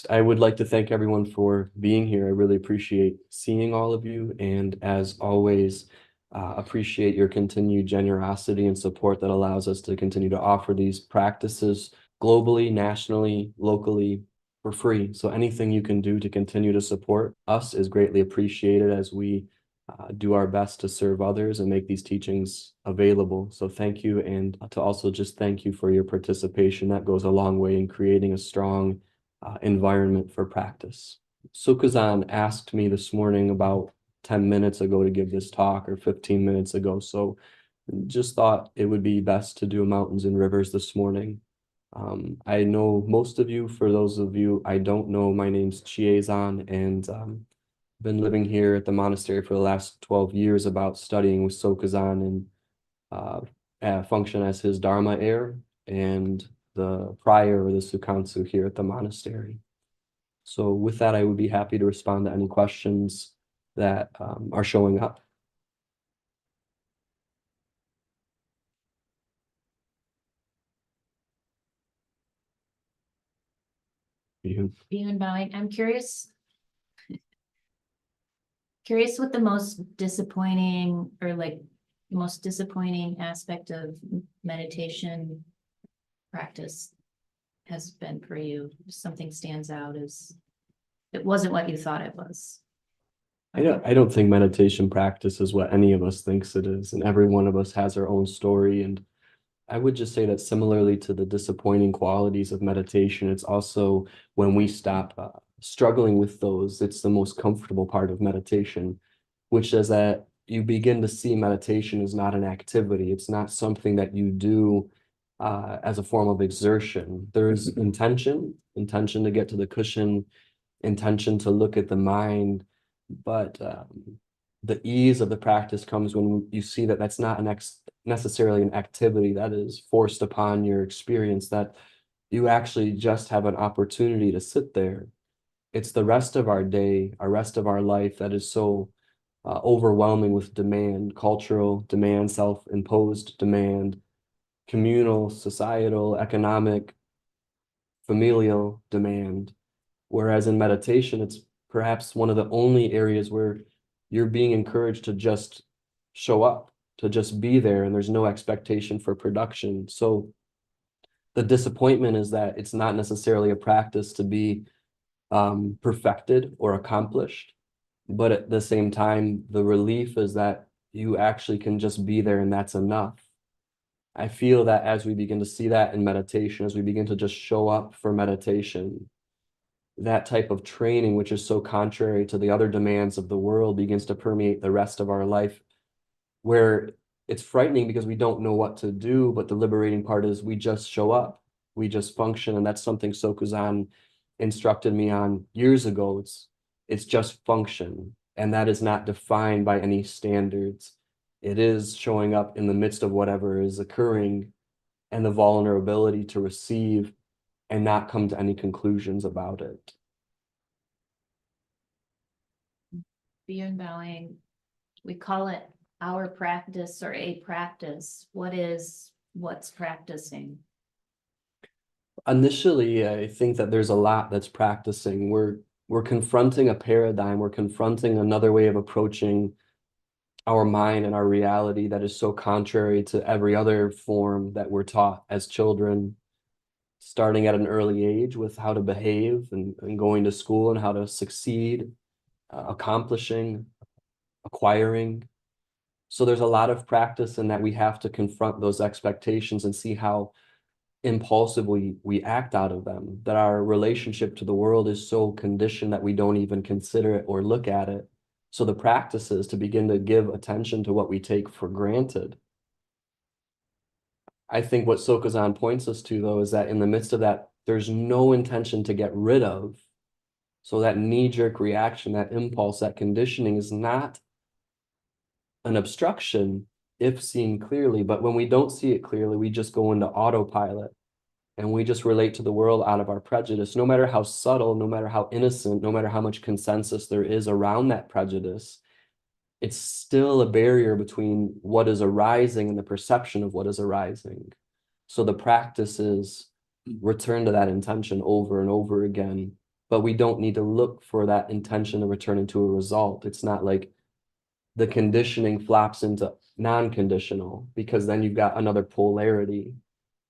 First, I would like to thank everyone for being here. I really appreciate seeing all of you, and as always, appreciate your continued generosity and support that allows us to continue to offer these practices globally, nationally, locally, for free. So anything you can do to continue to support us is greatly appreciated as we do our best to serve others and make these teachings available. So thank you, and to also just thank you for your participation. That goes a long way in creating a strong environment for practice. Sukuzan asked me this morning about 10 minutes ago to give this talk, or 15 minutes ago. So just thought it would be best to do mountains and rivers this morning. I know most of you. For those of you I don't know, my name's Chiezan, and been living here at the monastery for the last 12 years, about studying with Sokuzan and function as his Dharma heir and the prior or the Sukantsu here at the monastery. So with that, I would be happy to respond to any questions that are showing up. Beyond bowing, I'm curious what the most disappointing aspect of meditation practice has been for you. If something stands out as it wasn't what you thought it was. I don't think meditation practice is what any of us thinks it is, and every one of us has our own story. And I would just say that similarly to the disappointing qualities of meditation, it's also when we stop struggling with those, it's the most comfortable part of meditation, which is that you begin to see meditation as not an activity. It's not something that you do as a form of exertion. There's intention to get to the cushion, intention to look at the mind, but the ease of the practice comes when you see that that's not necessarily an activity that is forced upon your experience, that you actually just have an opportunity to sit there. It's the rest of our day, our rest of our life that is so overwhelming with demand, cultural demand, self-imposed demand, communal, societal, economic, familial demand. Whereas in meditation, it's perhaps one of the only areas where you're being encouraged to just show up, to just be there, and there's no expectation for production. So the disappointment is that it's not necessarily a practice to be perfected or accomplished, but at the same time, the relief is that you actually can just be there, and that's enough. I feel that as we begin to see that in meditation, as we begin to just show up for meditation, that type of training, which is so contrary to the other demands of the world, begins to permeate the rest of our life, where it's frightening because we don't know what to do, but the liberating part is we just show up, we just function. And that's something Sokuzan instructed me on years ago. It's just function, and that is not defined by any standards. It is showing up in the midst of whatever is occurring, and the vulnerability to receive and not come to any conclusions about it. Beyond bowing, we call it our practice or a practice. What's practicing? Initially, I think that there's a lot that's practicing. We're confronting a paradigm, we're confronting another way of approaching our mind and our reality that is so contrary to every other form that we're taught as children, starting at an early age with how to behave and going to school and how to succeed, accomplishing, acquiring. So there's a lot of practice in that we have to confront those expectations and see how impulsively we act out of them, that our relationship to the world is so conditioned that we don't even consider it or look at it. So the practice is to begin to give attention to what we take for granted. I think what Sokuzan points us to, though, is that in the midst of that, there's no intention to get rid of. So that knee-jerk reaction, that impulse, that conditioning is not an obstruction if seen clearly. But when we don't see it clearly, we just go into autopilot and we just relate to the world out of our prejudice, no matter how subtle, no matter how innocent, no matter how much consensus there is around that prejudice. It's still a barrier between what is arising and the perception of what is arising. So the practice is return to that intention over and over again, but we don't need to look for that intention to return into a result. It's not like the conditioning flops into non-conditional, because then you've got another polarity.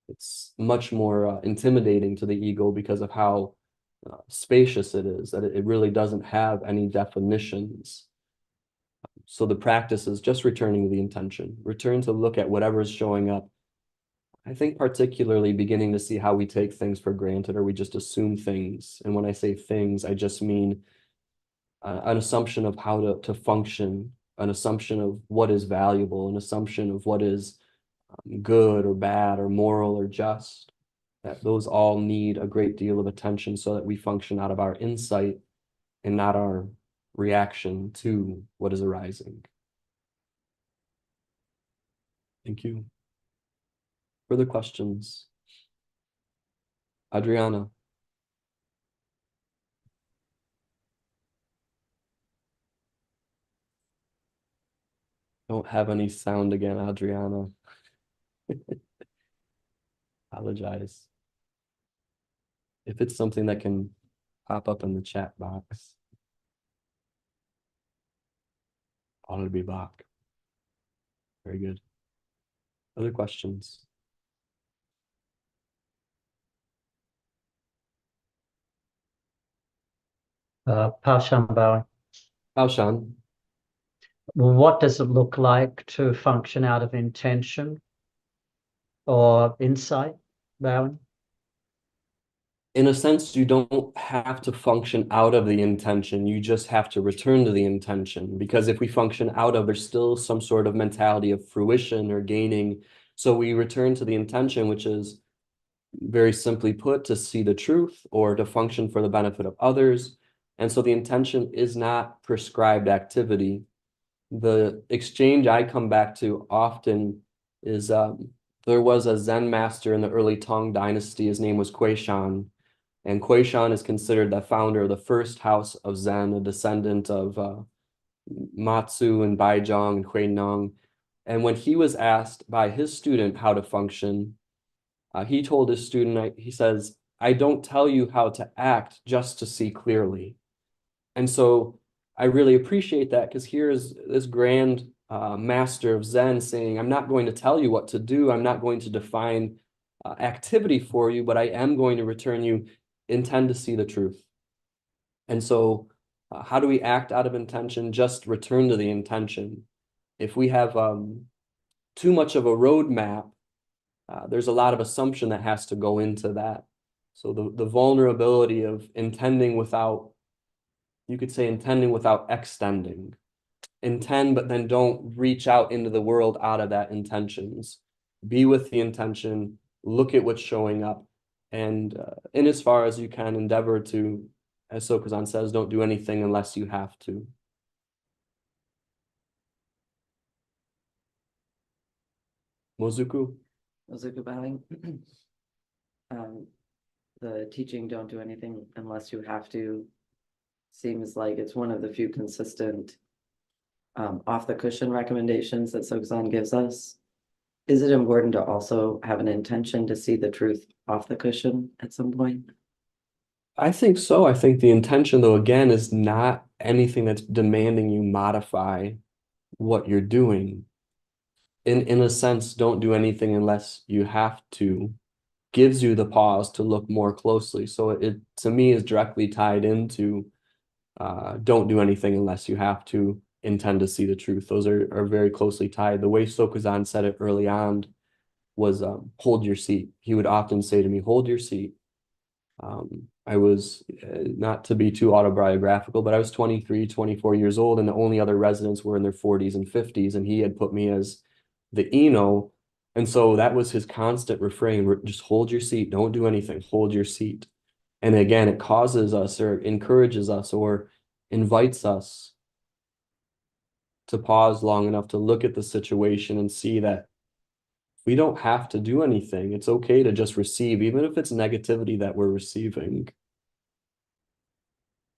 It's much more intimidating to the ego because of how spacious it is, that it really doesn't have any definitions. So the practice is just returning to the intention, return to look at whatever is showing up. I think particularly beginning to see how we take things for granted, or we just assume things. And when I say things, I just mean an assumption of how to function, an assumption of what is valuable, an assumption of what is good or bad or moral or just. That those all need a great deal of attention so that we function out of our insight and not our reaction to what is arising. Thank you. Further questions? Adriana. Don't have any sound again, Adriana. Apologize. If it's something that can pop up in the chat box, I'll be back. Very good. Other questions? Paushan bowing. Aoshan. What does it look like to function out of intention or insight, bowing? In a sense, you don't have to function out of the intention. You just have to return to the intention. Because if we function out of, there's still some sort of mentality of fruition or gaining. So we return to the intention, which is very simply put, to see the truth or to function for the benefit of others. And so the intention is not prescribed activity. The exchange I come back to often is there was a Zen master in the early Tang dynasty. His name was Chiezan. And Chiezan is considered the founder of the first house of Zen, a descendant of Matsu and Baizhang and Huineng. And when he was asked by his student how to function, he told his student, he says, "I don't tell you how to act just to see clearly." And so I really appreciate that, because here is this grand master of Zen saying, I'm not going to tell you what to do. I'm not going to define activity for you, but I am going to return you, intend to see the truth. And so how do we act out of intention? Just return to the intention. If we have too much of a roadmap, there's a lot of assumption that has to go into that. So the vulnerability of intending without, you could say intending without extending. Intend, but then don't reach out into the world out of that intentions. Be with the intention, look at what's showing up, and in as far as you can, endeavor to, as Sokuzan says, don't do anything unless you have to. Mozuku? Ozuku bowing. The teaching, don't do anything unless you have to, seems like it's one of the few consistent off the cushion recommendations that Sokuzan gives us. Is it important to also have an intention to see the truth off the cushion at some point? I think so. I think the intention, though, again, is not anything that's demanding you modify what you're doing. In a sense, don't do anything unless you have to, gives you the pause to look more closely. So it, to me, is directly tied into don't do anything unless you have to, intend to see the truth. Those are very closely tied. The way Sokuzan said it early on was hold your seat. He would often say to me, hold your seat. I was, not to be too autobiographical, but I was 23, 24 years old, and the only other residents were in their 40s and 50s, and he had put me as the Eno. And so that was his constant refrain, just hold your seat, don't do anything, hold your seat. And again, it causes us or encourages us or invites us to pause long enough to look at the situation and see that we don't have to do anything. It's okay to just receive, even if it's negativity that we're receiving.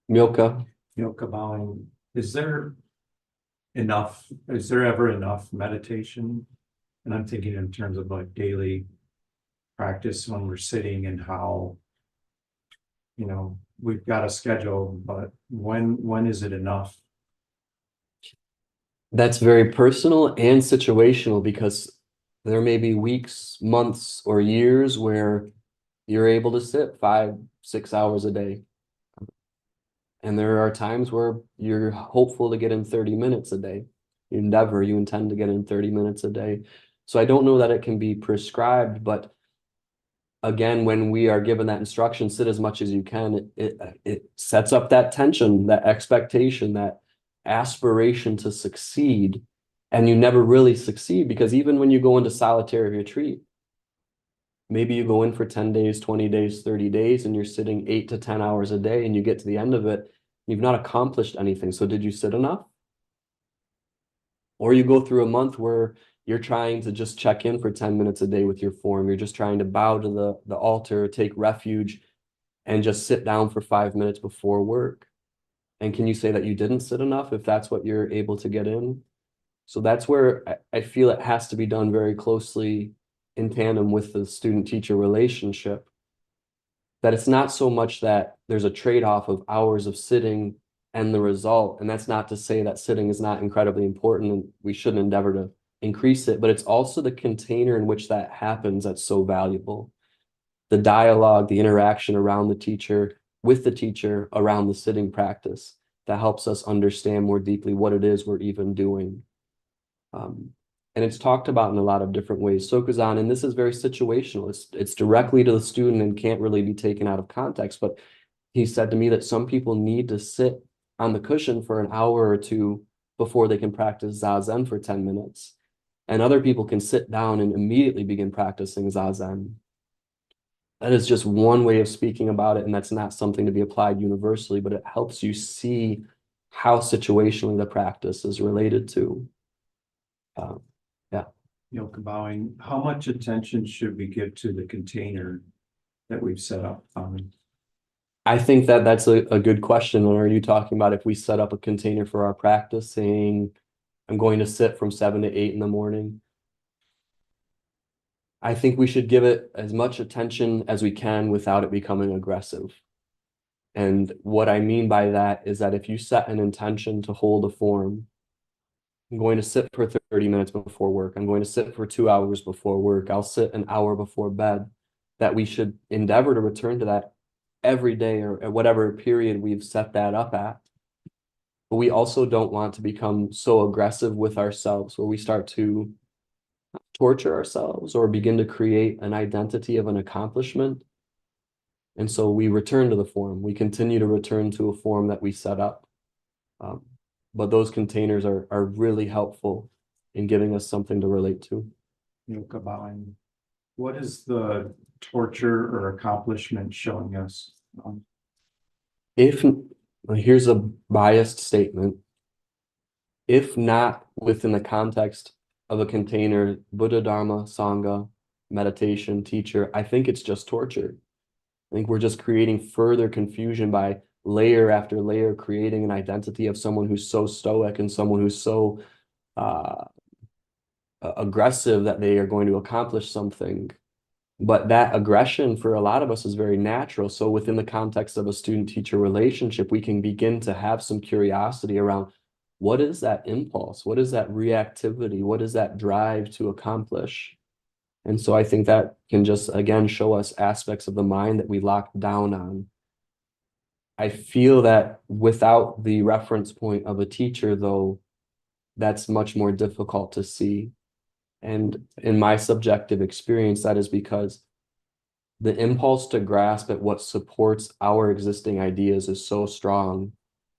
Milka? Milka bowing. Is there ever enough meditation? And I'm thinking in terms of like daily practice when we're sitting, and how you know, we've got a schedule, but when is it enough? That's very personal and situational because there may be weeks, months, or years where you're able to sit 5, 6 hours a day. And there are times where you're hopeful to get in 30 minutes a day. You intend to get in 30 minutes a day. So I don't know that it can be prescribed, but again, when we are given that instruction, sit as much as you can, it sets up that tension, that expectation, that aspiration to succeed. And you never really succeed because even when you go into solitary retreat, maybe you go in for 10 days, 20 days, 30 days, and you're sitting 8 to 10 hours a day, and you get to the end of it, you've not accomplished anything. So did you sit enough? Or you go through a month where you're trying to just check in for 10 minutes a day with your form. You're just trying to bow to the altar, take refuge, and just sit down for 5 minutes before work. And can you say that you didn't sit enough if that's what you're able to get in? So that's where I feel it has to be done very closely in tandem with the student-teacher relationship. That it's not so much that there's a trade-off of hours of sitting and the result. And that's not to say that sitting is not incredibly important and we shouldn't endeavor to increase it, but it's also the container in which that happens that's so valuable. The dialogue, the interaction around the teacher, with the teacher around the sitting practice that helps us understand more deeply what it is we're even doing. And it's talked about in a lot of different ways. Sokuzan, and this is very situational. It's directly to the student and can't really be taken out of context. But he said to me that some people need to sit on the cushion for an hour or two before they can practice zazen for 10 minutes. And other people can sit down and immediately begin practicing zazen. That is just one way of speaking about it, and that's not something to be applied universally, but it helps you see how situationally the practice is related to. Yoga bowing, how much attention should we give to the container that we've set up? I think that that's a good question. Or are you talking about if we set up a container for our practice saying, I'm going to sit from 7 to 8 in the morning? I think we should give it as much attention as we can without it becoming aggressive. And what I mean by that is that if you set an intention to hold a form, I'm going to sit for 30 minutes before work. I'm going to sit for 2 hours before work. I'll sit an hour before bed. That we should endeavor to return to that every day or at whatever period we've set that up at. But we also don't want to become so aggressive with ourselves where we start to torture ourselves or begin to create an identity of an accomplishment. And so we return to the form. We continue to return to a form that we set up. But those containers are really helpful in giving us something to relate to. Yoga bowing. What is the torture or accomplishment showing us? Here's a biased statement. If not within the context of a container, Buddha, Dharma, Sangha, meditation, teacher, I think it's just torture. I think we're just creating further confusion by layer after layer, creating an identity of someone who's so stoic and someone who's so aggressive that they are going to accomplish something. But that aggression for a lot of us is very natural. So within the context of a student-teacher relationship, we can begin to have some curiosity around what is that impulse? What is that reactivity? What is that drive to accomplish? And so I think that can just, again, show us aspects of the mind that we locked down on. I feel that without the reference point of a teacher, though, that's much more difficult to see. And in my subjective experience, that is because the impulse to grasp at what supports our existing ideas is so strong.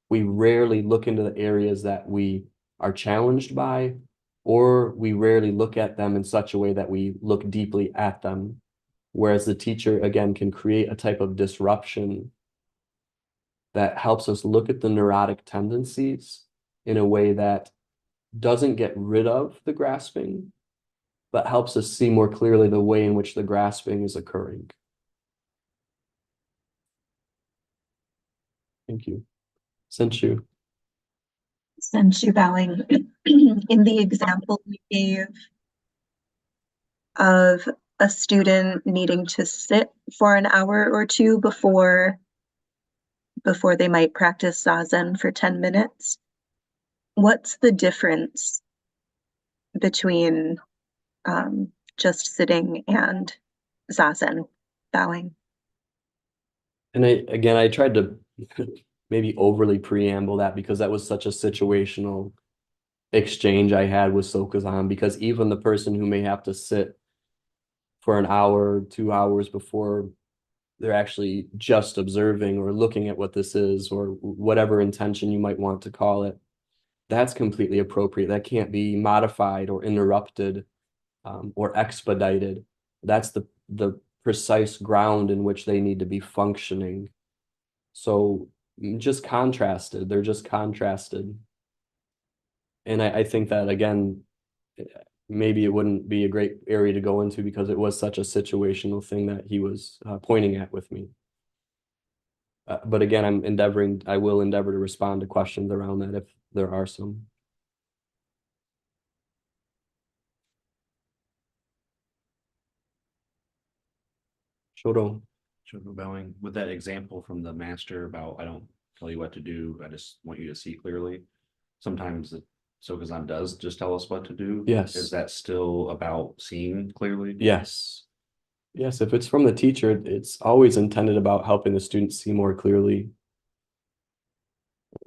We rarely look into the areas that we are challenged by, or we rarely look at them in such a way that we look deeply at them. Whereas the teacher, again, can create a type of disruption that helps us look at the neurotic tendencies in a way that doesn't get rid of the grasping, but helps us see more clearly the way in which the grasping is occurring. Thank you. Senshu. Senshu bowing. In the example we gave of a student needing to sit for an hour or two before before they might practice zazen for 10 minutes. What's the difference between just sitting and zazen, bowing? And I tried to maybe overly preamble that because that was such a situational exchange I had with Sokuzan, because even the person who may have to sit for an hour, 2 hours before they're actually just observing or looking at what this is, or whatever intention you might want to call it, that's completely appropriate. That can't be modified or interrupted or expedited. That's the precise ground in which they need to be functioning. So just contrasted, they're just contrasted. And I think that, again, maybe it wouldn't be a great area to go into because it was such a situational thing that he was pointing at with me. But again, I will endeavor to respond to questions around that if there are some. Shodo. Shogo bowing with that example from the master about I don't tell you what to do, I just want you to see clearly. Sometimes the Sokuzan does just tell us what to do. Yes. Is that still about seeing clearly? Yes. Yes, if it's from the teacher, it's always intended about helping the student see more clearly.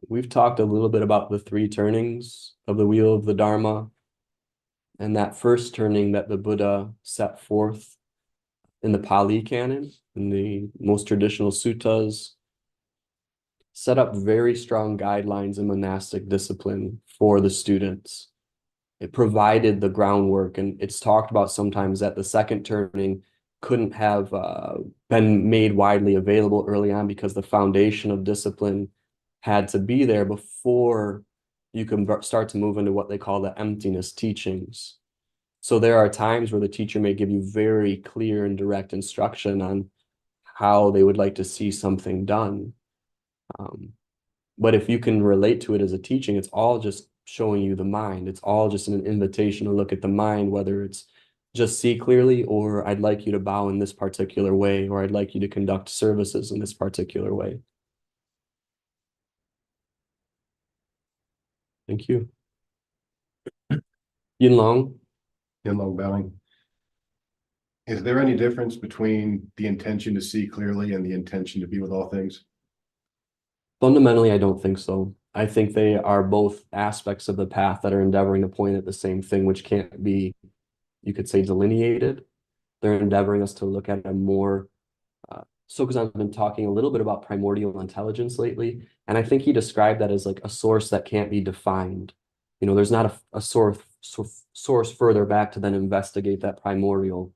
We've talked a little bit about the 3 turnings of the wheel of the Dharma, and that first turning that the Buddha set forth in the Pali Canon, in the most traditional suttas, set up very strong guidelines in monastic discipline for the students. It provided the groundwork, and it's talked about sometimes that the second turning couldn't have been made widely available early on because the foundation of discipline had to be there before you can start to move into what they call the emptiness teachings. So there are times where the teacher may give you very clear and direct instruction on how they would like to see something done. But if you can relate to it as a teaching, it's all just showing you the mind. It's all just an invitation to look at the mind, whether it's just see clearly, or I'd like you to bow in this particular way, or I'd like you to conduct services in this particular way. Thank you. Yin Long. Yin Long bowing. Is there any difference between the intention to see clearly and the intention to be with all things? Fundamentally, I don't think so. I think they are both aspects of the path that are endeavoring to point at the same thing, which can't be, you could say, delineated. They're endeavoring us to look at a more, Sokuzan's been talking a little bit about primordial intelligence lately, and I think he described that as like a source that can't be defined. You know, there's not a source further back to then investigate that primordial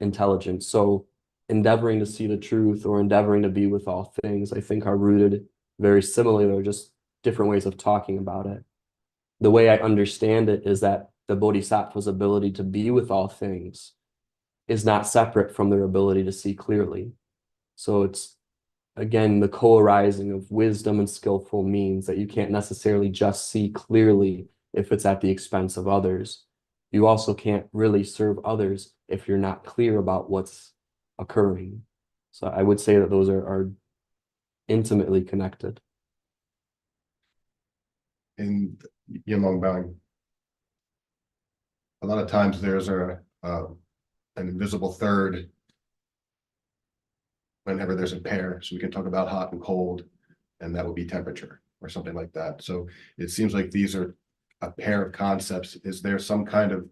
intelligence. So endeavoring to see the truth or endeavoring to be with all things, I think, are rooted very similarly. They're just different ways of talking about it. The way I understand it is that the bodhisattva's ability to be with all things is not separate from their ability to see clearly. So it's, again, the co-arising of wisdom and skillful means that you can't necessarily just see clearly if it's at the expense of others. You also can't really serve others if you're not clear about what's occurring. So I would say that those are intimately connected. In Yin Long bowing, a lot of times there's an invisible third whenever there's a pair. So we can talk about hot and cold, and that would be temperature or something like that. So it seems like these are a pair of concepts. Is there some kind of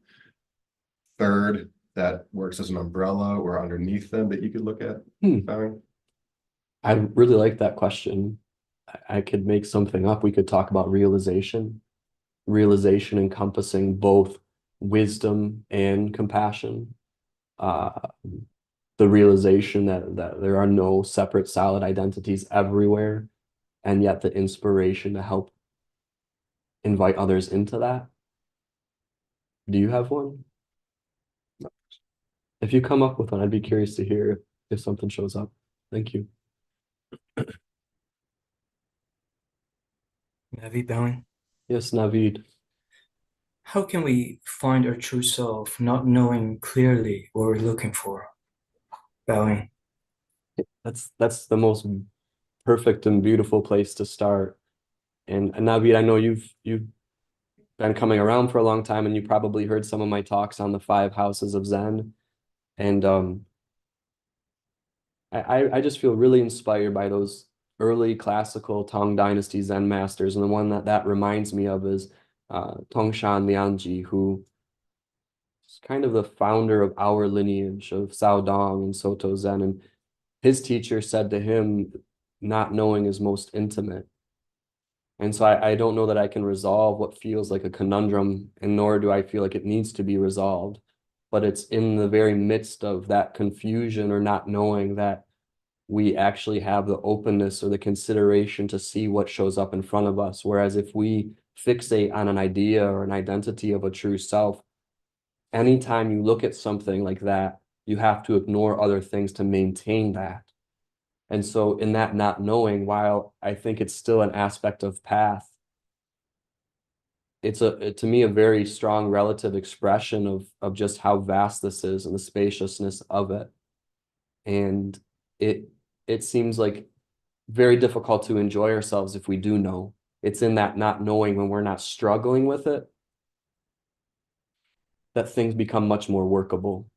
third that works as an umbrella or underneath them that you could look at? Bowing? I really like that question. I could make something up. We could talk about realization encompassing both wisdom and compassion. The realization that there are no separate solid identities everywhere, and yet the inspiration to help invite others into that. Do you have one? If you come up with one, I'd be curious to hear if something shows up. Thank you. Navid bowing. Yes, Navid. How can we find our true self not knowing clearly what we're looking for? Bowing. That's the most perfect and beautiful place to start. And Navid, I know you've been coming around for a long time, and you probably heard some of my talks on the 5 houses of Zen. And I just feel really inspired by those early classical Tang Dynasty Zen masters. And the one that reminds me of is Tongshan Lianji, who is kind of the founder of our lineage of Dong and Soto Zen. And his teacher said to him, not knowing is most intimate. And so I don't know that I can resolve what feels like a conundrum, and nor do I feel like it needs to be resolved. But it's in the very midst of that confusion or not knowing that we actually have the openness or the consideration to see what shows up in front of us. Whereas if we fixate on an idea or an identity of a true self, anytime you look at something like that, you have to ignore other things to maintain that. And so in that not knowing, while I think it's still an aspect of path, it's to me a very strong relative expression of just how vast this is and the spaciousness of it. And it seems like very difficult to enjoy ourselves if we do know. It's in that not knowing, when we're not struggling with it, that things become much more workable,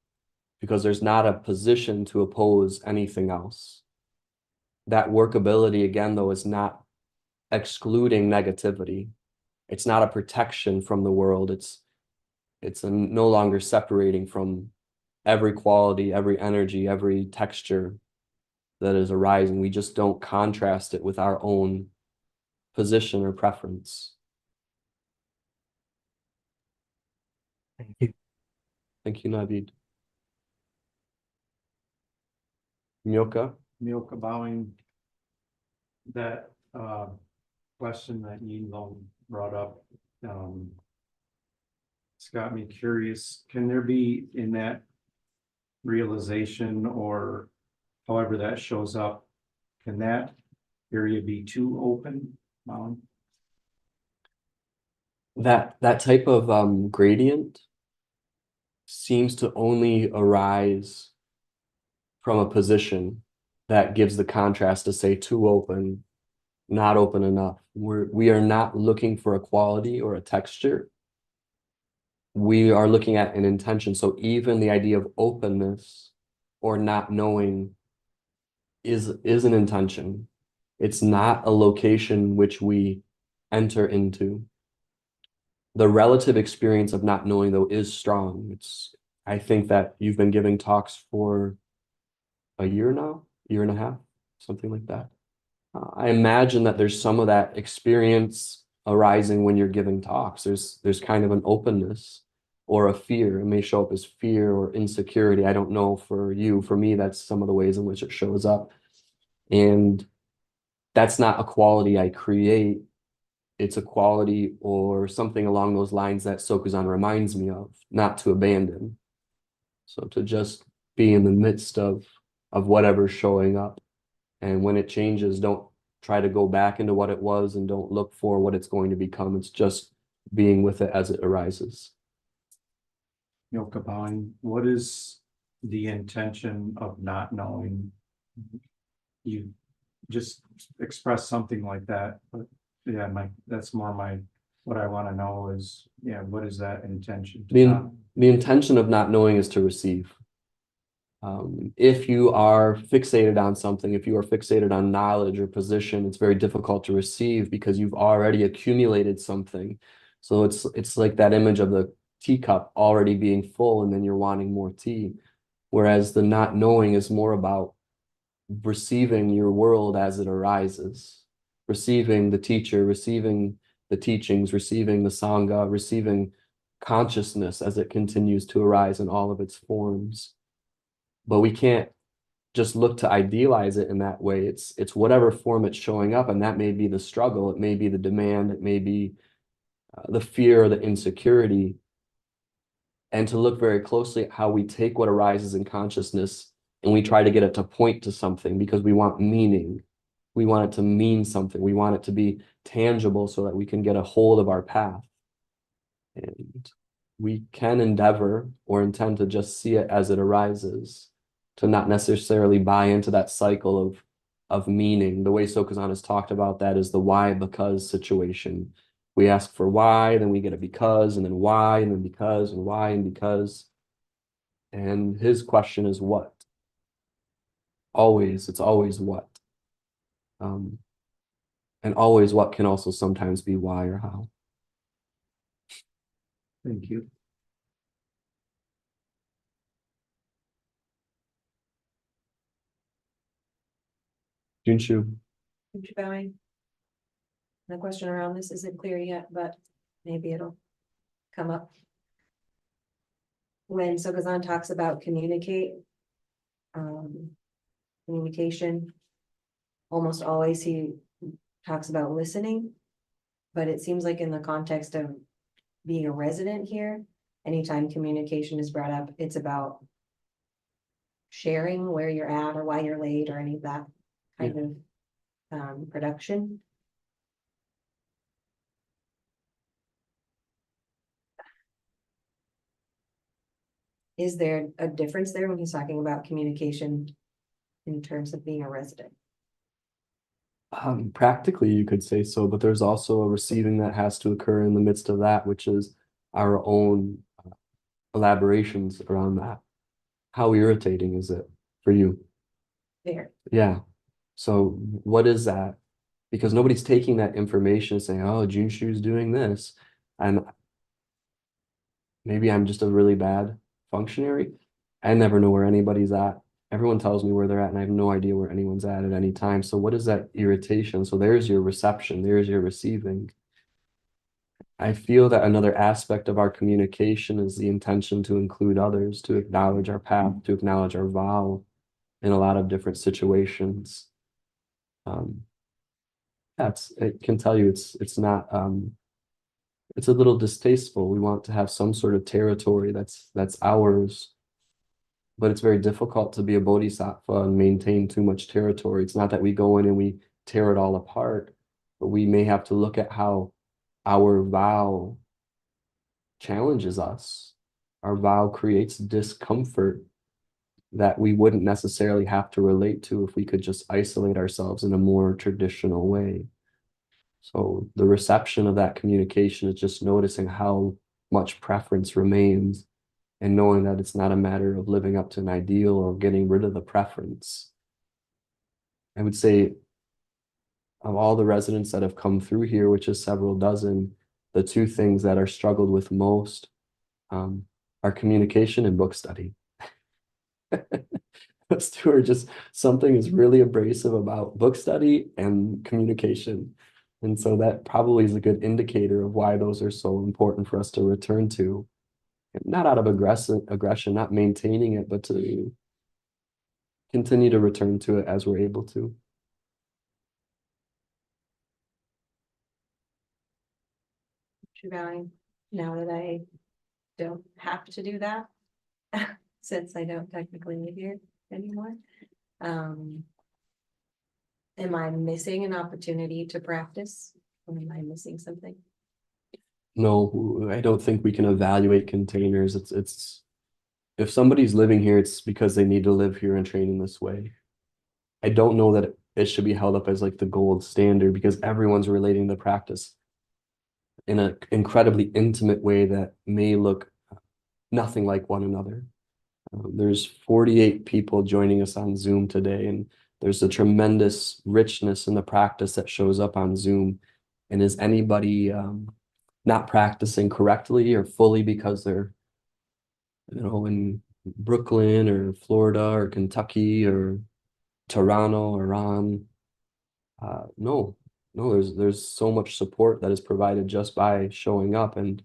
because there's not a position to oppose anything else. That workability, again, though, is not excluding negativity. It's not a protection from the world. It's no longer separating from every quality, every energy, every texture that is arising. We just don't contrast it with our own position or preference. Thank you. Thank you, Navid. Myoka? Milk bowing. That question that Yin Long brought up, it's got me curious. Can there be, in that realization, or however that shows up, can that area be too open? That type of gradient seems to only arise from a position that gives the contrast to say too open, not open enough. We are not looking for a quality or a texture. We are looking at an intention. So even the idea of openness or not knowing is an intention. It's not a location which we enter into. The relative experience of not knowing, though, is strong. I think that you've been giving talks for a year now, year and a half, something like that. I imagine that there's some of that experience arising when you're giving talks. There's kind of an openness or a fear. It may show up as fear or insecurity. I don't know for you. For me, that's some of the ways in which it shows up. And that's not a quality I create. It's a quality or something along those lines that Sokuzan reminds me of, not to abandon. So to just be in the midst of whatever's showing up. And when it changes, don't try to go back into what it was, and don't look for what it's going to become. It's just being with it as it arises. Milk bowing. What is the intention of not knowing? You just express something like that, but yeah, that's more what I want to know is, yeah, what is that intention? The intention of not knowing is to receive. If you are fixated on something, if you are fixated on knowledge or position, it's very difficult to receive because you've already accumulated something. So it's like that image of the teacup already being full, and then you're wanting more tea. Whereas the not knowing is more about receiving your world as it arises, receiving the teacher, receiving the teachings, receiving the Sangha, receiving consciousness as it continues to arise in all of its forms. But we can't just look to idealize it in that way. It's whatever form it's showing up, and that may be the struggle, it may be the demand, it may be the fear or the insecurity. And to look very closely at how we take what arises in consciousness and we try to get it to point to something because we want meaning. We want it to mean something. We want it to be tangible so that we can get a hold of our path. And we can endeavor or intend to just see it as it arises, to not necessarily buy into that cycle of of meaning. The way Sokuzan has talked about that is the why because situation. We ask for why, then we get a because, and then why, and then because, and why, and because. And his question is what? Always, it's always what. And always what can also sometimes be why or how. Thank you. Junshu. Keep bowing. The question around this isn't clear yet, but maybe it'll come up. When Sokuzan talks about communication, almost always he talks about listening. But it seems like in the context of being a resident here, anytime communication is brought up, it's about sharing where you're at or why you're late or any of that kind of production. Is there a difference there when he's talking about communication in terms of being a resident? Practically, you could say so, but there's also a receiving that has to occur in the midst of that, which is our own elaborations around that. How irritating is it for you? There. Yeah. So what is that? Because nobody's taking that information and saying, oh, Junshu's doing this. And maybe I'm just a really bad functionary. I never know where anybody's at. Everyone tells me where they're at, and I have no idea where anyone's at any time. So what is that irritation? So there's your reception, there's your receiving. I feel that another aspect of our communication is the intention to include others, to acknowledge our path, to acknowledge our vow in a lot of different situations. It can tell you it's not it's a little distasteful. We want to have some sort of territory that's ours. But it's very difficult to be a bodhisattva and maintain too much territory. It's not that we go in and we tear it all apart, but we may have to look at how our vow challenges us. Our vow creates discomfort that we wouldn't necessarily have to relate to if we could just isolate ourselves in a more traditional way. So the reception of that communication is just noticing how much preference remains and knowing that it's not a matter of living up to an ideal or getting rid of the preference. I would say of all the residents that have come through here, which is several dozen, the two things that are struggled with most are communication and book study. Those two are just something is really abrasive about book study and communication. And so that probably is a good indicator of why those are so important for us to return to. Not out of aggression, not maintaining it, but to continue to return to it as we're able to. Bowing now that I don't have to do that since I don't technically live here anymore. Am I missing an opportunity to practice? Or am I missing something? No, I don't think we can evaluate containers. It's if somebody's living here, it's because they need to live here and train in this way. I don't know that it should be held up as like the gold standard because everyone's relating the practice in an incredibly intimate way that may look nothing like one another. There's 48 people joining us on Zoom today, and there's a tremendous richness in the practice that shows up on Zoom. And is anybody not practicing correctly or fully because they're, in Brooklyn or Florida or Kentucky or Toronto or Iran? No, there's so much support that is provided just by showing up. And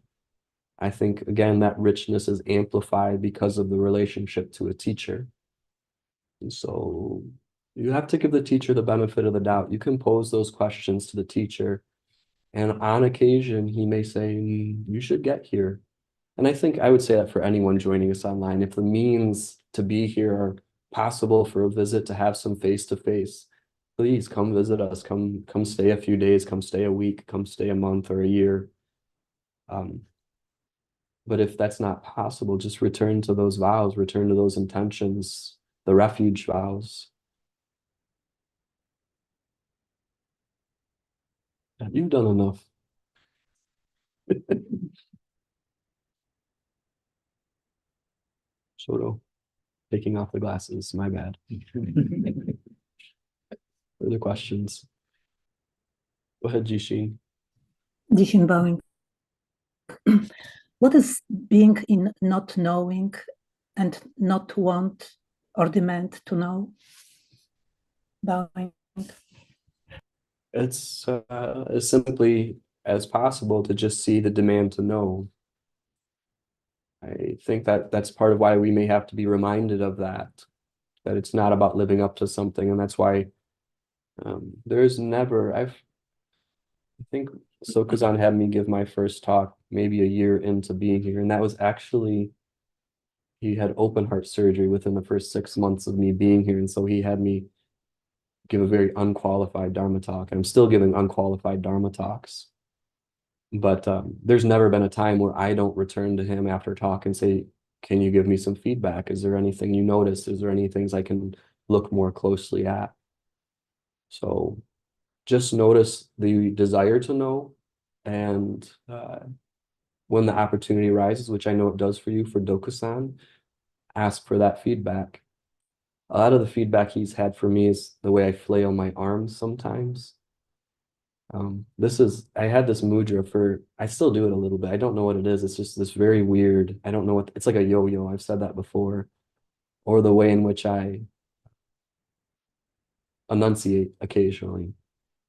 I think, again, that richness is amplified because of the relationship to a teacher. And so you have to give the teacher the benefit of the doubt. You can pose those questions to the teacher, and on occasion, he may say, you should get here. And I think I would say that for anyone joining us online, if the means to be here are possible for a visit, to have some face-to-face, please come visit us, come stay a few days, come stay a week, come stay a month or a year. But if that's not possible, just return to those vows, return to those intentions, the refuge vows. You've done enough. Soto, taking off the glasses, my bad. Further questions? Go ahead, Jishin. Dishin bowing. What is being in not knowing and not want or demand to know? Bowing. It's as simply as possible to just see the demand to know. I think that that's part of why we may have to be reminded of that it's not about living up to something, and that's why there's never, I think Sokuzan had me give my first talk maybe a year into being here, and that was actually, he had open heart surgery within the first 6 months of me being here, and so he had me give a very unqualified Dharma talk. I'm still giving unqualified Dharma talks. But there's never been a time where I don't return to him after talk and say, can you give me some feedback? Is there anything you noticed? Is there any things I can look more closely at? So just notice the desire to know. And when the opportunity arises, which I know it does for you for Dokusan, ask for that feedback. A lot of the feedback he's had for me is the way I flail my arms sometimes. I had this mudra I still do it a little bit. I don't know what it is. It's just this very weird, I don't know what, it's like a yo-yo. I've said that before. Or the way in which I enunciate occasionally.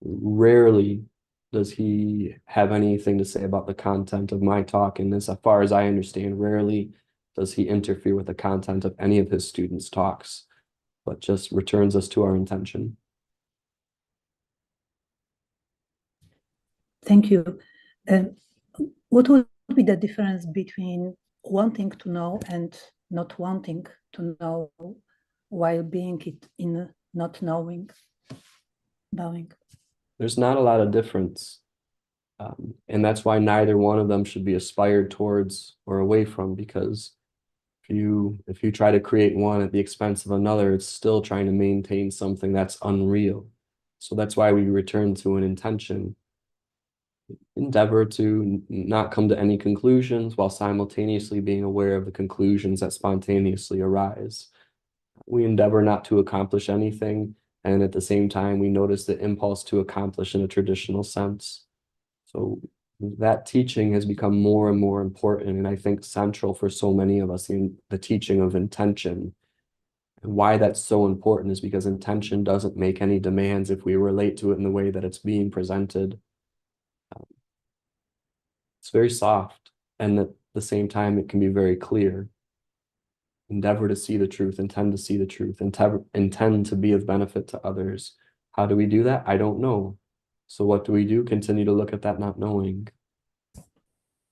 Rarely does he have anything to say about the content of my talk. And as far as I understand, rarely does he interfere with the content of any of his students' talks, but just returns us to our intention. Thank you. What would be the difference between wanting to know and not wanting to know while being it in not knowing? Bowing. There's not a lot of difference. And that's why neither one of them should be aspired towards or away from, because if you try to create one at the expense of another, it's still trying to maintain something that's unreal. So that's why we return to an intention. Endeavor to not come to any conclusions while simultaneously being aware of the conclusions that spontaneously arise. We endeavor not to accomplish anything, and at the same time, we notice the impulse to accomplish in a traditional sense. So that teaching has become more and more important, and I think central for so many of us in the teaching of intention. And why that's so important is because intention doesn't make any demands if we relate to it in the way that it's being presented. It's very soft, and at the same time, it can be very clear. Endeavor to see the truth, intend to see the truth, intend to be of benefit to others. How do we do that? I don't know. So what do? Continue to look at that not knowing.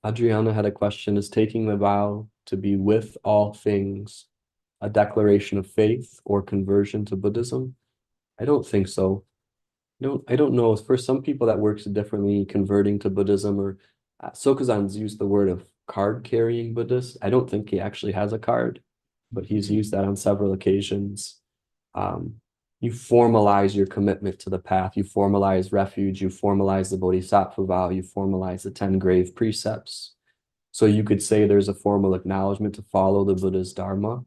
Adriana had a question. Is taking the vow to be with all things a declaration of faith or conversion to Buddhism? I don't think so. I don't know. For some people that works differently, converting to Buddhism, or Sokuzan's used the word of card-carrying Buddhist. I don't think he actually has a card, but he's used that on several occasions. You formalize your commitment to the path. You formalize refuge. You formalize the Bodhisattva vow. You formalize the 10 grave precepts. So you could say there's a formal acknowledgement to follow the Buddha's Dharma.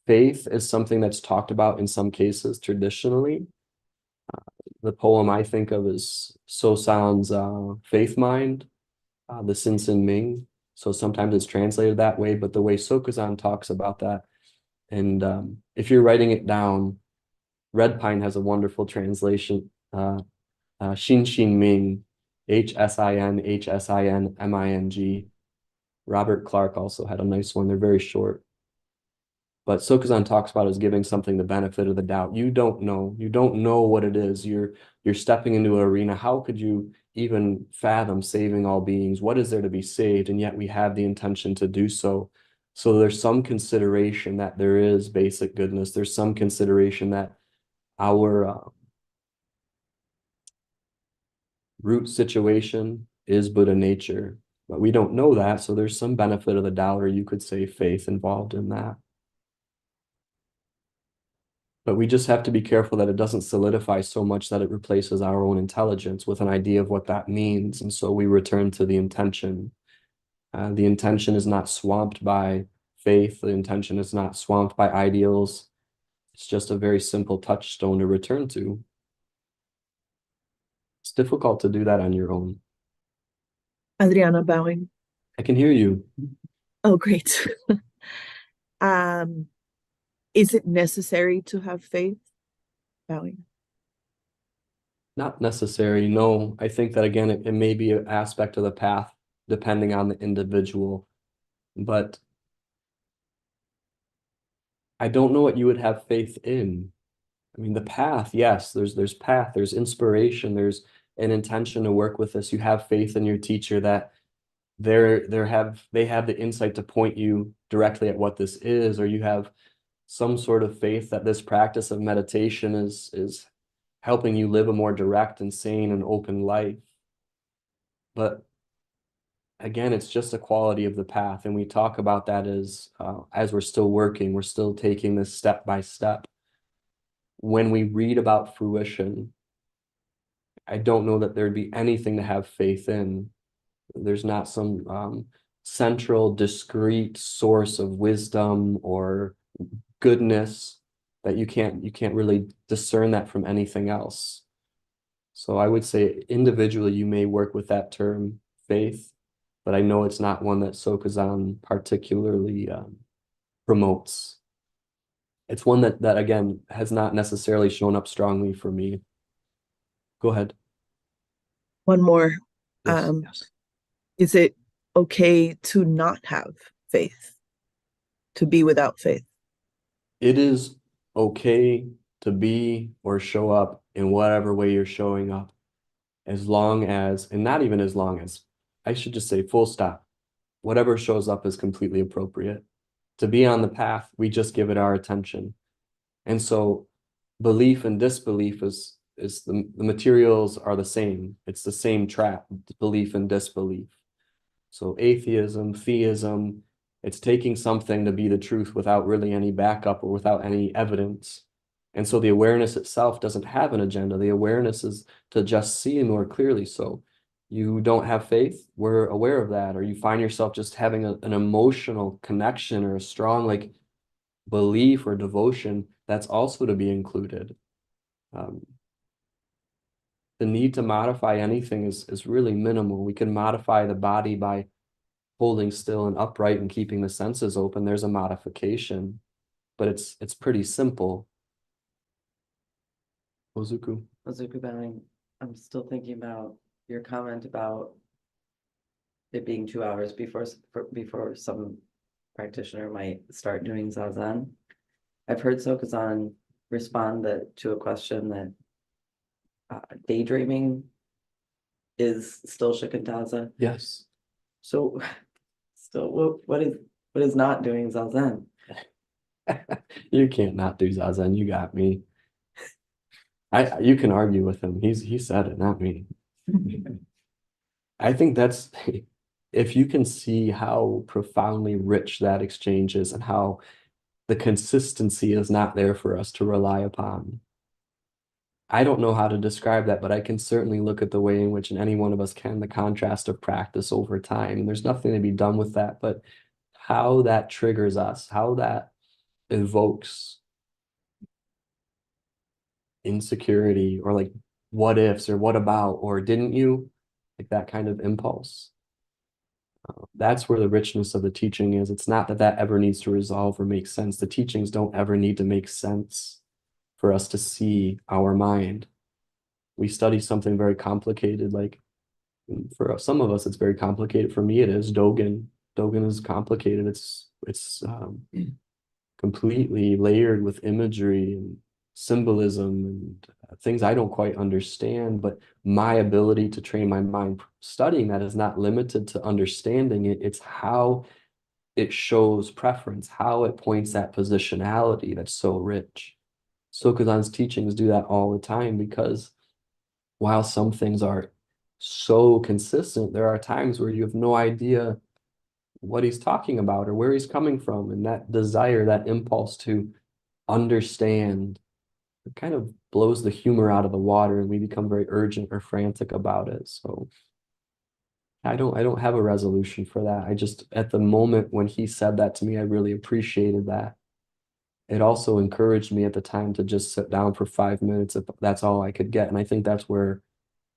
Faith is something that's talked about in some cases traditionally. The poem I think of is Sosan's Faith Mind, the Sin Ming. So sometimes it's translated that way, but the way Sokuzan talks about that, and if you're writing it down, Red Pine has a wonderful translation, Shin Ming, HSIN Robert Clark also had a nice one. They're very short. But Sokuzan talks about as giving something the benefit of the doubt. You don't know. You don't know what it is. You're stepping into an arena. How could you even fathom saving all beings? What is there to be saved? And yet we have the intention to do so. So there's some consideration that there is basic goodness. There's some consideration that our root situation is Buddha nature. But we don't know that. So there's some benefit of the doubt, or you could say faith involved in that. But we just have to be careful that it doesn't solidify so much that it replaces our own intelligence with an idea of what that means. And so we return to the intention. The intention is not swamped by faith. The intention is not swamped by ideals. It's just a very simple touchstone to return to. It's difficult to do that on your own. Adriana bowing. I can hear you. Oh, great. Is it necessary to have faith? Bowing. Not necessary, no. I think that again, it may be an aspect of the path depending on the individual. But I don't know what you would have faith in. I mean, the path, yes, there's path, there's inspiration, there's an intention to work with this. You have faith in your teacher that they have the insight to point you directly at what this is, or you have some sort of faith that this practice of meditation is helping you live a more direct and sane and open life. But again, it's just a quality of the path, and we talk about that as we're still working, we're still taking this step by step. When we read about fruition, I don't know that there'd be anything to have faith in. There's not some central, discrete source of wisdom or goodness that you can't really discern that from anything else. So I would say individually you may work with that term faith, but I know it's not one that Sokuzan particularly promotes. It's one that again has not necessarily shown up strongly for me. Go ahead. One more. Yes, yes. Is it okay to not have faith? To be without faith? It is okay to be or show up in whatever way you're showing up, as long as, and not even as long as, I should just say full stop. Whatever shows up is completely appropriate. To be on the path, we just give it our attention. And so belief and disbelief is the materials are the same. It's the same trap, belief and disbelief. So atheism, theism, it's taking something to be the truth without really any backup or without any evidence. And so the awareness itself doesn't have an agenda. The awareness is to just see more clearly. So you don't have faith, we're aware of that. Or you find yourself just having an emotional connection or a strong like belief or devotion, that's also to be included. The need to modify anything is really minimal. We can modify the body by holding still and upright and keeping the senses open. There's a modification, but it's pretty simple. Ozuku. Ozuku bowing. I'm still thinking about your comment about it being 2 hours before some practitioner might start doing zazen. I've heard Sokuzan respond to a question that daydreaming is still shikantaza. Yes. So still, what is not doing zazen? You can't not do zazen. You got me. You can argue with him. He said it, not me. I think that's if you can see how profoundly rich that exchange is and how the consistency is not there for us to rely upon. I don't know how to describe that, but I can certainly look at the way in which, and any one of us can, the contrast of practice over time. And there's nothing to be done with that, but how that triggers us, how that evokes insecurity or like what ifs or what about or didn't you, like that kind of impulse. That's where the richness of the teaching is. It's not that ever needs to resolve or make sense. The teachings don't ever need to make sense for us to see our mind. We study something very complicated, like for some of us, it's very complicated. For me, it is Dogen. Dogen is complicated. It's completely layered with imagery and symbolism and things I don't quite understand, but my ability to train my mind studying that is not limited to understanding it. It's how it shows preference, how it points that positionality that's so rich. Sokuzan's teachings do that all the time, because while some things are so consistent, there are times where you have no idea what he's talking about or where he's coming from. And that desire, that impulse to understand it kind of blows the humor out of the water and we become very urgent or frantic about it. So I don't have a resolution for that. I just, at the moment when he said that to me, I really appreciated that. It also encouraged me at the time to just sit down for 5 minutes if that's all I could get. And I think that's where,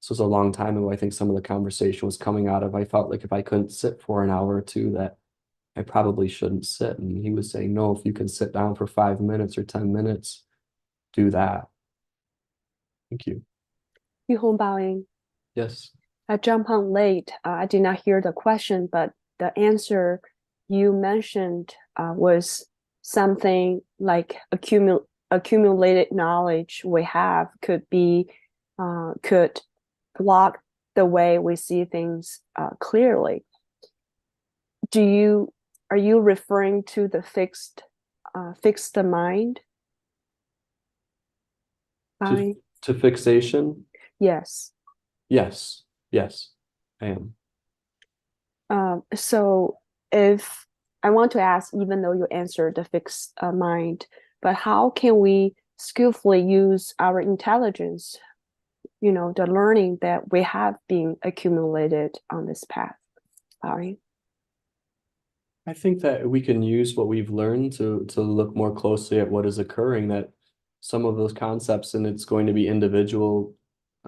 this was a long time ago, I think some of the conversation was coming out of, I felt like if I couldn't sit for an hour or two, that I probably shouldn't sit. And he was saying, no, if you can sit down for 5 minutes or 10 minutes, do that. Thank you. Bowing. Yes. I jumped on late. I did not hear the question, but the answer you mentioned was something like accumulated knowledge we have could block the way we see things clearly. Are you referring to the fixed mind? To fixation? Yes. Yes. Yes, I am. So if I want to ask, even though you answered the fixed mind, but how can we skillfully use our intelligence, the learning that we have been accumulated on this path? Sorry. I think that we can use what we've learned to look more closely at what is occurring, that some of those concepts, and it's going to be individual.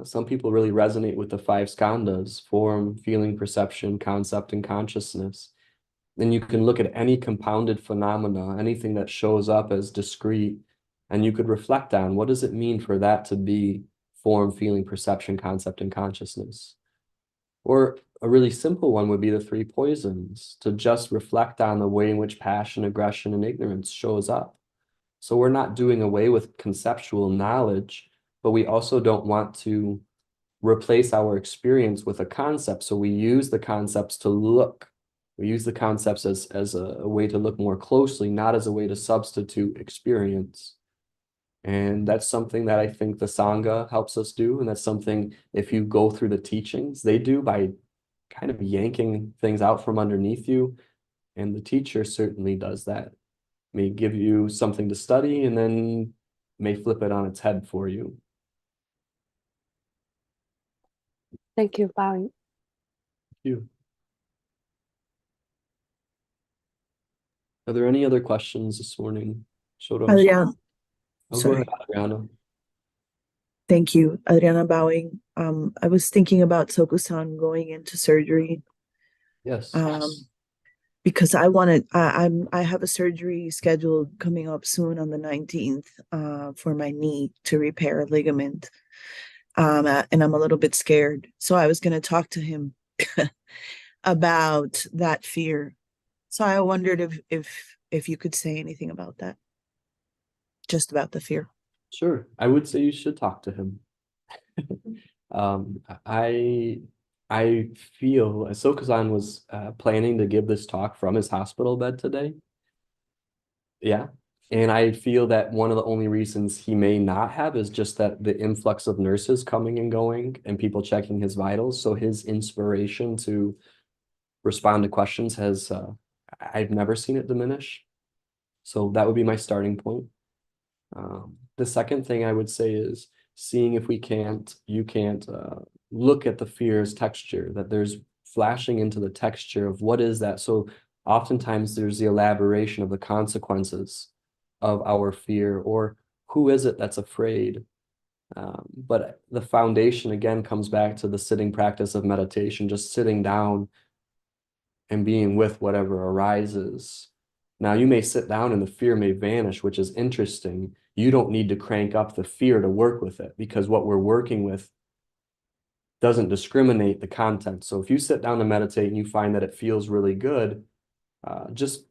Some people really resonate with the five skandhas: form, feeling, perception, concept, and consciousness. Then you can look at any compounded phenomena, anything that shows up as discrete, and you could reflect on what does it mean for that to be form, feeling, perception, concept, and consciousness. Or a really simple one would be the three poisons, to just reflect on the way in which passion, aggression, and ignorance shows up. So we're not doing away with conceptual knowledge, but we also don't want to replace our experience with a concept. So we use the concepts to look. We use the concepts as a way to look more closely, not as a way to substitute experience. And that's something that I think the Sangha helps us do. And that's something, if you go through the teachings, they do by kind of yanking things out from underneath you. And the teacher certainly does that. May give you something to study and then may flip it on its head for you. Thank you, Bowing. Thank you. Are there any other questions this morning? Adriana, Oh, go sorry. ahead, Adriana. Thank you, Adriana Bowing. I was thinking about Soku-san going into surgery. Yes. Because I have a surgery scheduled coming up soon on the 19th for my knee to repair a ligament. And I'm a little bit scared. So I was going to talk to him about that fear. So I wondered if you could say anything about that. Just about the fear. Sure. I would say you should talk to him. I feel Soku-san was planning to give this talk from his hospital bed today. Yeah. And I feel that one of the only reasons he may not have is just that the influx of nurses coming and going and people checking his vitals. So his inspiration to respond to questions has, I've never seen it diminish. So that would be my starting point. The second thing I would say is seeing if you can't look at the fear as texture, that there's flashing into the texture of what is that. So oftentimes there's the elaboration of the consequences of our fear, or who is it that's afraid? But the foundation again comes back to the sitting practice of meditation, just sitting down and being with whatever arises. Now you may sit down and the fear may vanish, which is interesting. You don't need to crank up the fear to work with it, because what we're working with doesn't discriminate the content. So if you sit down to meditate and you find that it feels really good, just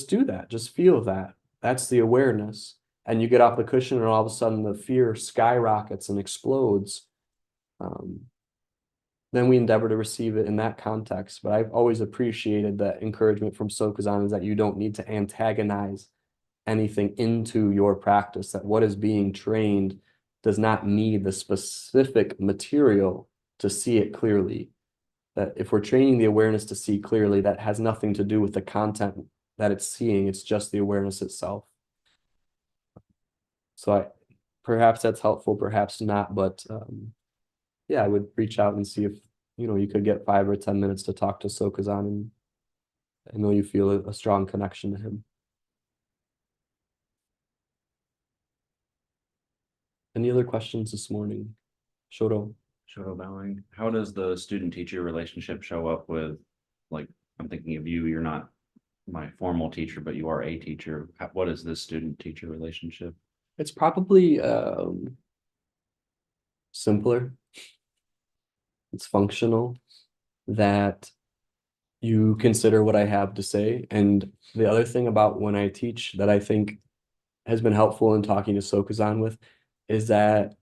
do that. Just feel that. That's the awareness. And you get off the cushion and all of a sudden the fear skyrockets and explodes. Then we endeavor to receive it in that context. But I've always appreciated that encouragement from Soku-san, is that you don't need to antagonize anything into your practice, that what is being trained does not need the specific material to see it clearly. That if we're training the awareness to see clearly, that has nothing to do with the content that it's seeing, it's just the awareness itself. So perhaps that's helpful, perhaps not, but yeah, I would reach out and see if, you could get 5 or 10 minutes to talk to Sokuzan, and I know you feel a strong connection to him. Any other questions this morning? Shoto? Shoto bowing. How does the student-teacher relationship show up with, like, I'm thinking of you, you're not my formal teacher, but you are a teacher. What is this student-teacher relationship? It's probably simpler. It's functional, that you consider what I have to say. And the other thing about when I teach that I think has been helpful in talking to Sokuzan with is that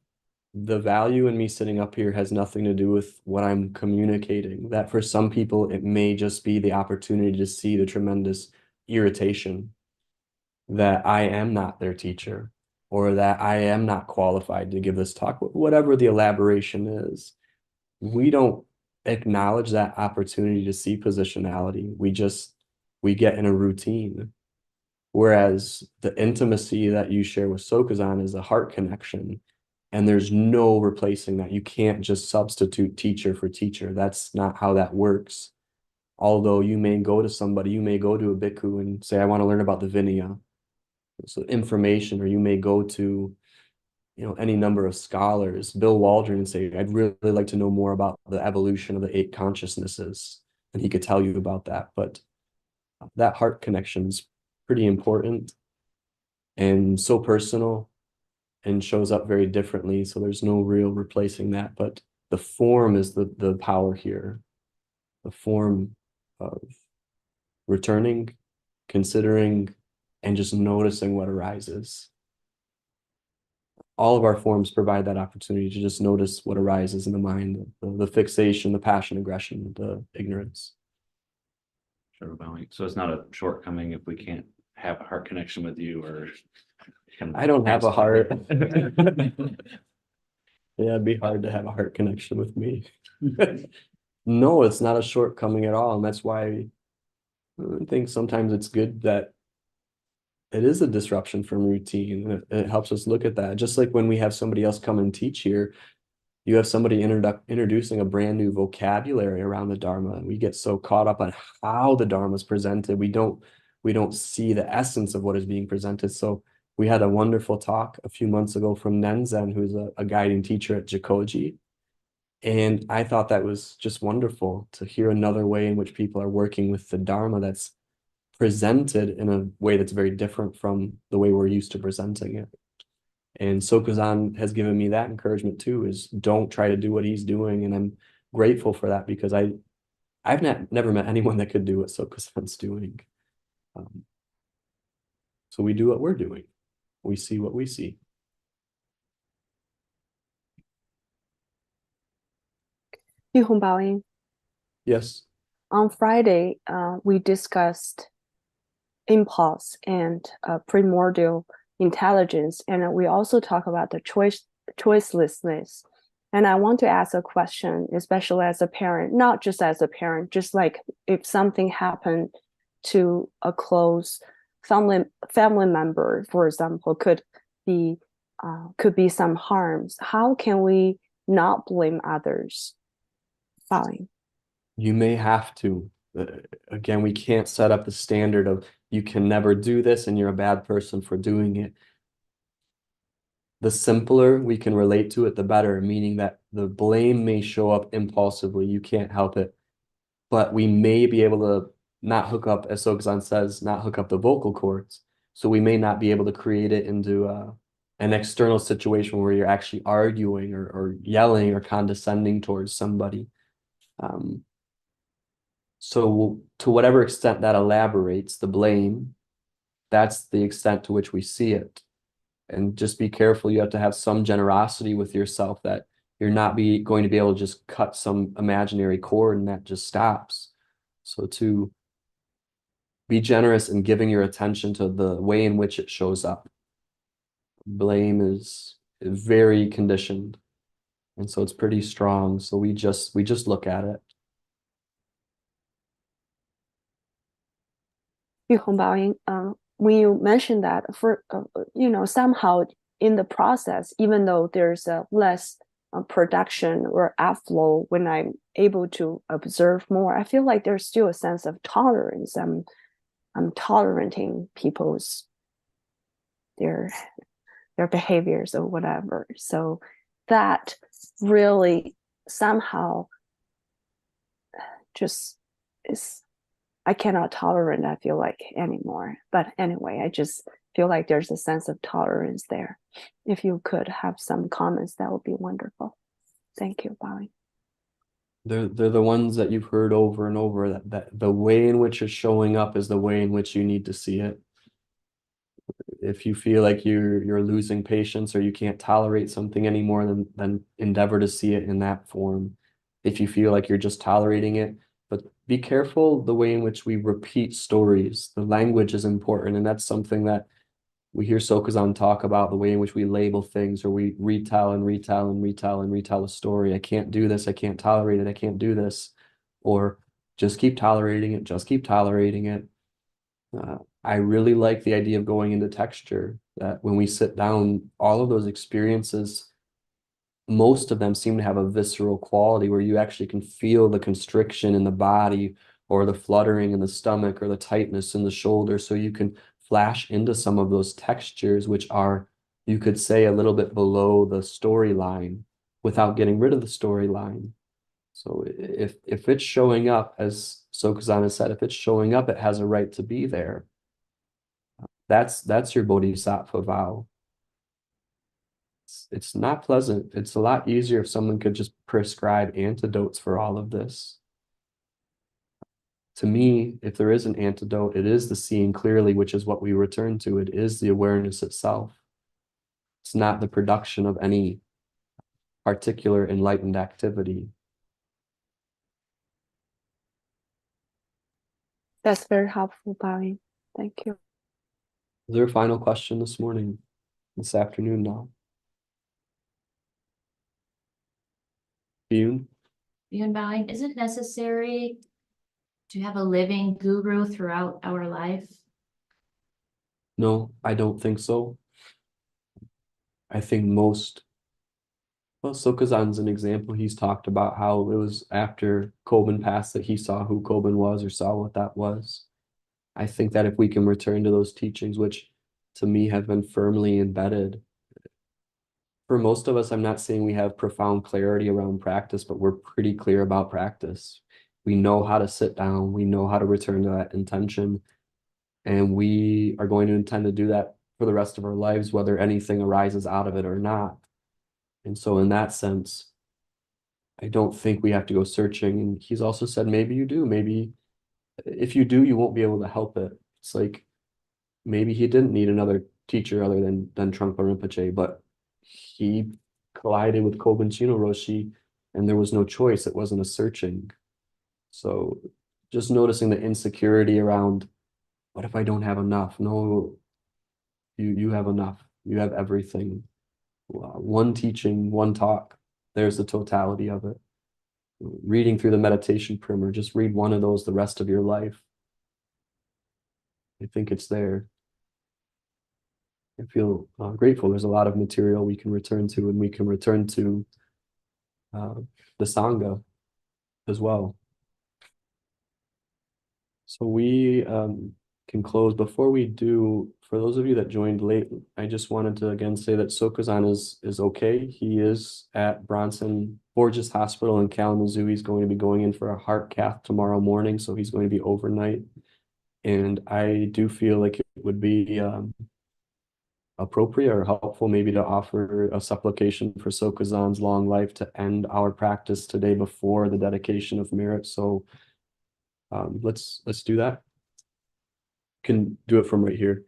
the value in me sitting up here has nothing to do with what I'm communicating. That for some people, it may just be the opportunity to see the tremendous irritation that I am not their teacher, or that I am not qualified to give this talk, whatever the elaboration is. We don't acknowledge that opportunity to see positionality. We get in a routine. Whereas the intimacy that you share with Sokuzan is a heart connection. And there's no replacing that. You can't just substitute teacher for teacher. That's not how that works. Although you may go to somebody, you may go to a bhikkhu and say, I want to learn about the Vinaya. So information, or you may go to, any number of scholars, Bill Waldron, and say, I'd really like to know more about the evolution of the 8 consciousnesses. And he could tell you about that. But that heart connection is pretty important and so personal, and shows up very differently. So there's no real replacing that. But the form is the power here. The form of returning, considering, and just noticing what arises. All of our forms provide that opportunity to just notice what arises in the mind, the fixation, the passion, aggression, the ignorance. Shoto bowing. So it's not a shortcoming if we can't have a heart connection with you, or I don't have a heart. Yeah, it'd be hard to have a heart connection with me. No, it's not a shortcoming at all. And that's why I think sometimes it's good that it is a disruption from routine. It helps us look at that. Just like when we have somebody else come and teach here, you have somebody introducing a brand new vocabulary around the Dharma, and we get so caught up on how the Dharma is presented. We don't see the essence of what is being presented. So we had a wonderful talk a few months ago from Nenzan, who's a guiding teacher at SokukoJi. And I thought that was just wonderful to hear another way in which people are working with the Dharma that's presented in a way that's very different from the way we're used to presenting it. And Sokuzan has given me that encouragement too, is don't try to do what he's doing. And I'm grateful for that, because I've never met anyone that could do what Sokuzan's doing. So we do what we're doing. We see what we see. Yihong bowing. Yes. On Friday, we discussed impulse and primordial intelligence, and we also talk about the choicelessness. And I want to ask a question, especially as a parent, not just as a parent, just like if something happened to a close family member, for example, could be some harms. How can we not blame others? Fine. You may have to. Again, we can't set up the standard of you can never do this and you're a bad person for doing it. The simpler we can relate to it, the better, meaning that the blame may show up impulsively. You can't help it. But we may be able to not hook up, as Sokuzan says, not hook up the vocal cords. So we may not be able to create it into an external situation where you're actually arguing or yelling or condescending towards somebody. So to whatever extent that elaborates the blame, that's the extent to which we see it. And just be careful. You have to have some generosity with yourself, that you're not going to be able to just cut some imaginary cord and that just stops. So to be generous in giving your attention to the way in which it shows up. Blame is very conditioned, and so it's pretty strong. So we just look at it. Yihong bowing. When you mentioned that, for somehow in the process, even though there's a less production or outflow, when I'm able to observe more, I feel like there's still a sense of tolerance. I'm tolerating people's their behaviors or whatever. So that really somehow just is, I cannot tolerate, I feel like, anymore. But anyway, I just feel like there's a sense of tolerance there. If you could have some comments, that would be wonderful. Thank you, Bobby. They're the ones that you've heard over and over, that the way in which it's showing up is the way in which you need to see it. If you feel like you're losing patience or you can't tolerate something anymore, then endeavor to see it in that form. If you feel like you're just tolerating it, but be careful the way in which we repeat stories. The language is important, and that's something that we hear Sokuzan talk about, the way in which we label things, or we retell and retell and retell and retell a story. I can't do this, I can't tolerate it, I can't do this, or just keep tolerating it, just keep tolerating it. I really like the idea of going into texture, that when we sit down, all of those experiences, most of them seem to have a visceral quality where you actually can feel the constriction in the body, or the fluttering in the stomach, or the tightness in the shoulder. So you can flash into some of those textures, which are, you could say, a little bit below the storyline without getting rid of the storyline. So if it's showing up, as Sokuzan has said, if it's showing up, it has a right to be there. That's your bodhisattva vow. It's not pleasant. It's a lot easier if someone could just prescribe antidotes for all of this. To me, if there is an antidote, it is the seeing clearly, which is what we return to. It is the awareness itself. It's not the production of any particular enlightened activity. That's very helpful, Bobby. Thank you. Is there a final question this morning, this afternoon now? Yoon? Yun Bowing, is it necessary to have a living guru throughout our life? No, I don't think so. I think most, well, Sokuzan's an example. He's talked about how it was after Kobun passed that he saw who Kobun was, or saw what that was. I think that if we can return to those teachings, which to me have been firmly embedded, for most of us, I'm not saying we have profound clarity around practice, but we're pretty clear about practice. We know how to sit down, we know how to return to that intention, and we are going to intend to do that for the rest of our lives, whether anything arises out of it or not. And so in that sense, I don't think we have to go searching. And he's also said, maybe you do, maybe if you do, you won't be able to help it. It's like, maybe he didn't need another teacher other than Trungpa Rinpoche, but he collided with Kobun Chino Roshi, and there was no choice. It wasn't a searching. So just noticing the insecurity around, what if I don't have enough? No, you have enough. You have everything. One teaching, one talk, there's the totality of it. Reading through the meditation primer, just read one of those the rest of your life. I think it's there. I feel grateful. There's a lot of material we can return to, and we can return to the Sangha as well. So we can close. Before we do, for those of you that joined late, I just wanted to again say that Sokuzan is okay. He is at Bronson Borges Hospital in Kalamazoo. He's going to be going in for a heart cath tomorrow morning, so he's going to be overnight. And I do feel like it would be appropriate or helpful maybe to offer a supplication for Sokuzan's long life to end our practice today before the dedication of merit. So let's do that. Can do it from right here.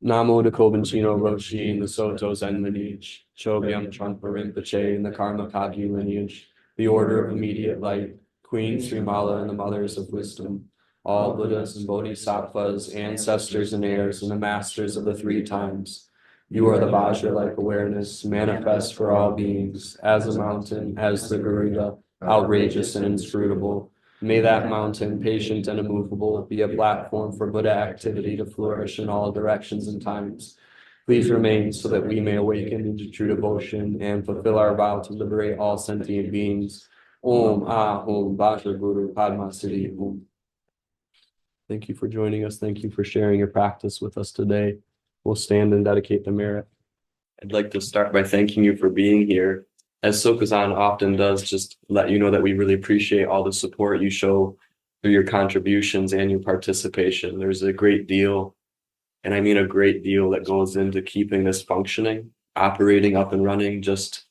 Namo to Kobun Chino Roshi in the Soto Zen lineage, Chogyam Trungpa Rinpoche in the Karma Kagyu lineage, the Order of Immediate Light, Queen Sri Mala and the Mothers of Wisdom, all Buddhas and Bodhisattvas, ancestors and heirs, and the masters of the three times. You are the Vajra-like awareness, manifest for all beings, as a mountain, as the Garuda, outrageous and inscrutable. May that mountain, patient and immovable, be a platform for Buddha activity to flourish in all directions and times. Please remain so that we may awaken into true devotion and fulfill our vow to liberate all sentient beings. Om Ahum Vajra Guru Padma Siddhi Om. Thank you for joining us. Thank you for sharing your practice with us today. We'll stand and dedicate the merit. I'd like to start by thanking you for being here. As Sokuzan often does, just let you know that we really appreciate all the support you show through your contributions and your participation. There's a great deal, and I mean a great deal, that goes into keeping this functioning, operating up and running, just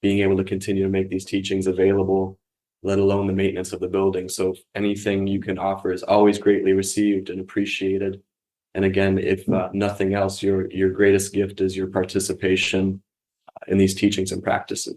being able to continue to make these teachings available, let alone the maintenance of the building. So anything you can offer is always greatly received and appreciated. And again, if nothing else, your greatest gift is your participation in these teachings and practices.